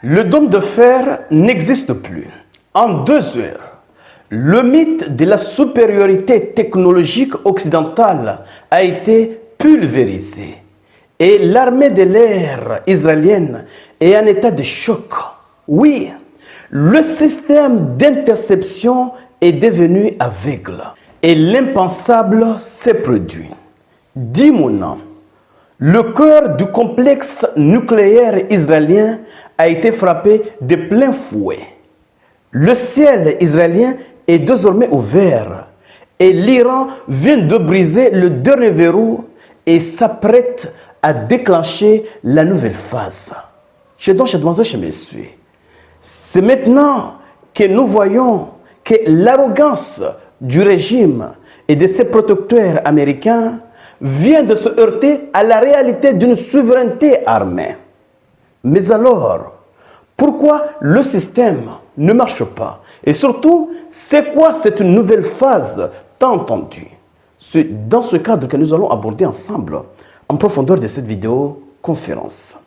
Le dôme de fer n'existe plus. En 2 heures, le mythe de la supériorité technologique occidentale a été pulvérisé et l'armée de l'air israélienne est en état de choc. Oui, le système d'interception est devenu aveugle et l'impensable s'est produit. Dimona, le cœur du complexe nucléaire israélien, a été frappé de plein fouet. Le ciel israélien est désormais ouvert et l'Iran vient de briser le dernier verrou et s'apprête à déclencher la nouvelle phase. Chez messieurs, c'est maintenant que nous voyons que l'arrogance du régime et de ses protecteurs américains vient de se heurter à la réalité d'une souveraineté armée. Mais alors, pourquoi le système ne marche pas? Et surtout, c'est quoi cette nouvelle phase tant attendue? C'est dans ce cadre que nous allons aborder ensemble en profondeur de cette vidéo conférence.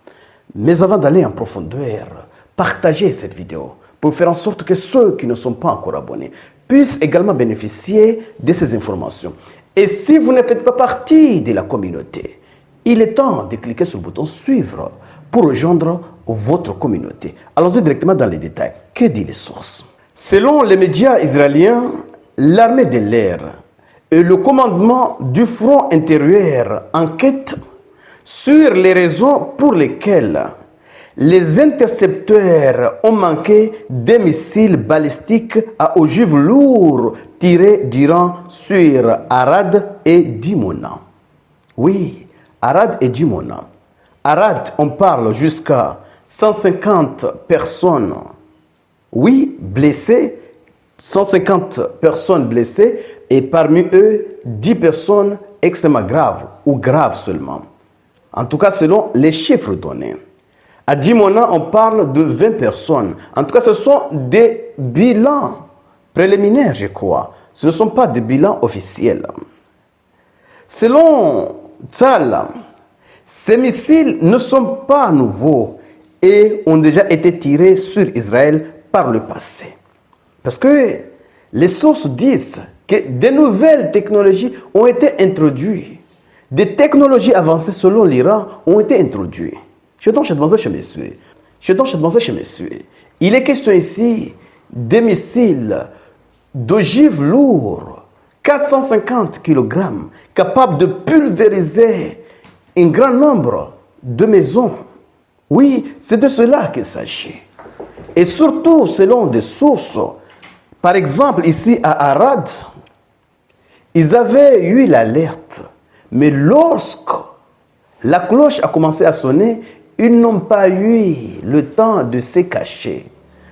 Mais avant d'aller en profondeur, partagez cette vidéo pour faire en sorte que ceux qui ne sont pas encore abonnés puissent également bénéficier de ces informations. Et si vous ne faites pas partie de la communauté, il est temps de cliquer sur le bouton suivre pour rejoindre votre communauté. Allons-y directement dans les détails. Que disent les sources? Selon les médias israéliens, l'armée de l'air et le commandement du front intérieur enquêtent sur les raisons pour lesquelles les intercepteurs ont manqué des missiles balistiques à ogives lourds tirés d'Iran sur Arad et Dimona. Oui, Arad et Dimona. Arad, on parle jusqu'à 150 personnes, oui, blessées, 150 personnes blessées, et parmi eux, 10 personnes extrêmement graves, ou graves seulement. En tout cas, selon les chiffres donnés. À Dimona, on parle de 20 personnes. En tout cas, ce sont des bilans préliminaires, je crois. Ce ne sont pas des bilans officiels. Selon Tzal, ces missiles ne sont pas nouveaux et ont déjà été tirés sur Israël par le passé. Parce que les sources disent que de nouvelles technologies ont été introduites. Des technologies avancées selon l'Iran ont été introduites. Il est question ici des missiles d'ogives lourds, 450 kg, capables de pulvériser un grand nombre de maisons. Oui, c'est de cela qu'il s'agit. Et surtout, selon des sources, par exemple, ici à Arad, ils avaient eu l'alerte. Mais lorsque la cloche a commencé à sonner, ils n'ont pas eu le temps de se cacher.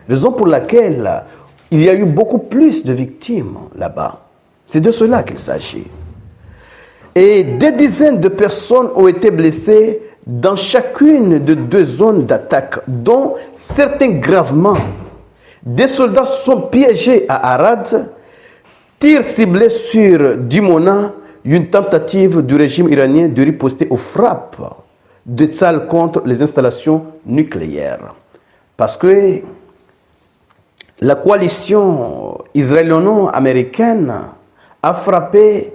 Raison pour laquelle il y a eu beaucoup plus de victimes là-bas. C'est de cela qu'il s'agit. Et des dizaines de personnes ont été blessées dans chacune de 2 zones d'attaque, dont certains gravement. Des soldats sont piégés à Arad, tirs ciblés sur Dimona, une tentative du régime iranien de riposter aux frappes de Tzal contre les installations nucléaires. Parce que la coalition israéliano-américaine a frappé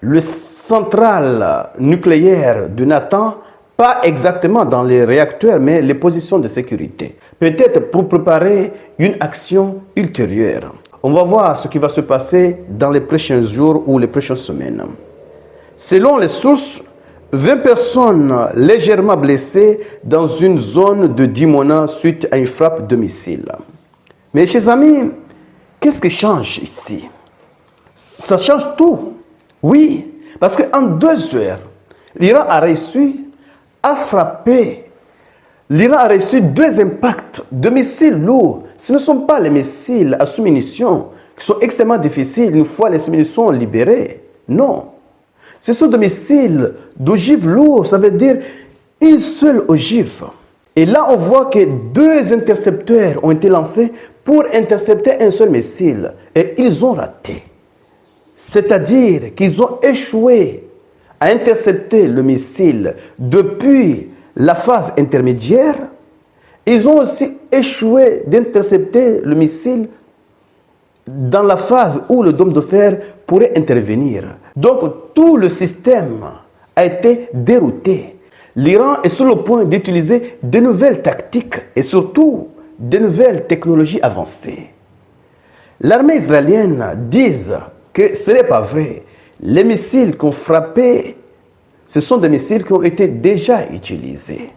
le central nucléaire de Natanz, pas exactement dans les réacteurs, mais les positions de sécurité. Peut-être pour préparer une action ultérieure. On va voir ce qui va se passer dans les prochains jours ou les prochaines semaines. Selon les sources, 20 personnes légèrement blessées dans une zone de Dimona suite à une frappe de missile. Mais chers amis, qu'est-ce qui change ici? Ça change tout. Oui, parce qu'en 2 heures, l'Iran a réussi à frapper. L'Iran a reçu 2 impacts de missiles lourds. Ce ne sont pas les missiles à sous-munitions qui sont extrêmement difficiles une fois les sous-munitions libérées. Non. Ce sont des missiles d'ogives lourds, ça veut dire une seule ogive. Et là, on voit que 2 intercepteurs ont été lancés pour intercepter un seul missile. Et ils ont raté. C'est-à-dire qu'ils ont échoué à intercepter le missile depuis la phase intermédiaire Ils ont aussi échoué d'intercepter le missile dans la phase où le dôme de fer pourrait intervenir. Donc tout le système a été dérouté. L'Iran est sur le point d'utiliser de nouvelles tactiques et surtout de nouvelles technologies avancées. L'armée israélienne dit que ce n'est pas vrai. Les missiles qu'on frappait, ce sont des missiles qui ont été déjà utilisés.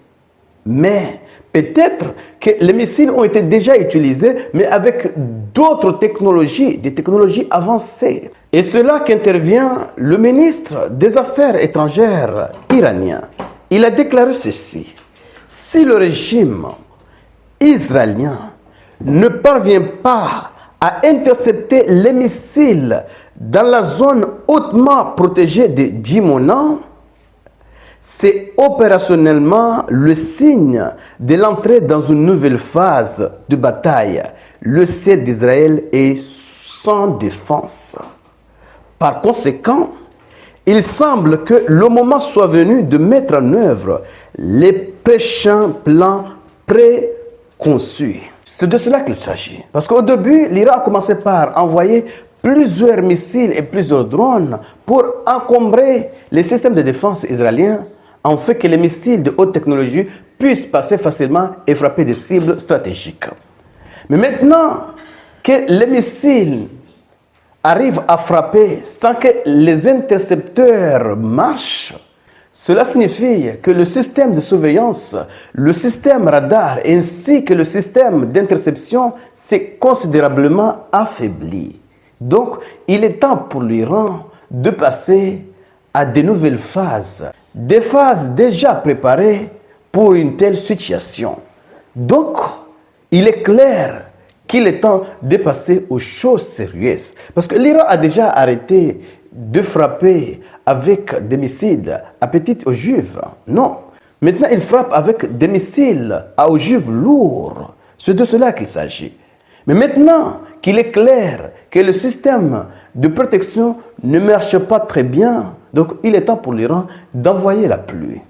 Mais peut-être que les missiles ont été déjà utilisés, mais avec d'autres technologies, des technologies avancées. Et c'est là qu'intervient le ministre des Affaires étrangères iranien. Il a déclaré ceci: si le régime israélien ne parvient pas à intercepter les missiles dans la zone hautement protégée de Dimona, c'est opérationnellement le signe de l'entrée dans une nouvelle phase de bataille. Le ciel d'Israël est sans défense. Par conséquent, il semble que le moment soit venu de mettre en œuvre les prochains plans préconçus. C'est de cela qu'il s'agit. Parce qu'au début, l'Iran a commencé par envoyer plusieurs missiles et plusieurs drones pour encombrer les systèmes de défense israéliens, en fait que les missiles de haute technologie puissent passer facilement et frapper des cibles stratégiques. Mais maintenant que les missiles arrivent à frapper sans que les intercepteurs marchent, cela signifie que le système de surveillance, le système radar ainsi que le système d'interception s'est considérablement affaibli. Donc, il est temps pour l'Iran de passer à de nouvelles phases, des phases déjà préparées pour une telle situation. Donc, il est clair qu'il est temps de passer aux choses sérieuses. Parce que l'Iran a déjà arrêté de frapper avec des missiles à petites ogives. Non. Maintenant, il frappe avec des missiles à ogives lourds. C'est de cela qu'il s'agit. Mais maintenant qu'il est clair que le système de protection ne marche pas très bien, donc il est temps pour l'Iran d'envoyer la pluie.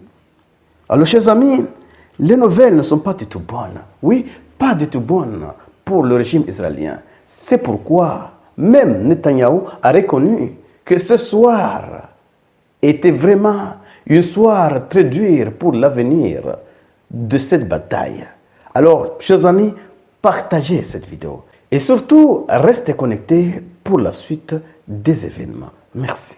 Alors, chers amis, les nouvelles ne sont pas du tout bonnes. Oui, pas du tout bonnes pour le régime israélien. C'est pourquoi même Netanyahou a reconnu que ce soir était vraiment une soir très dure pour l'avenir de cette bataille. Alors, chers amis, partagez cette vidéo et surtout restez connectés pour la suite des événements. Merci.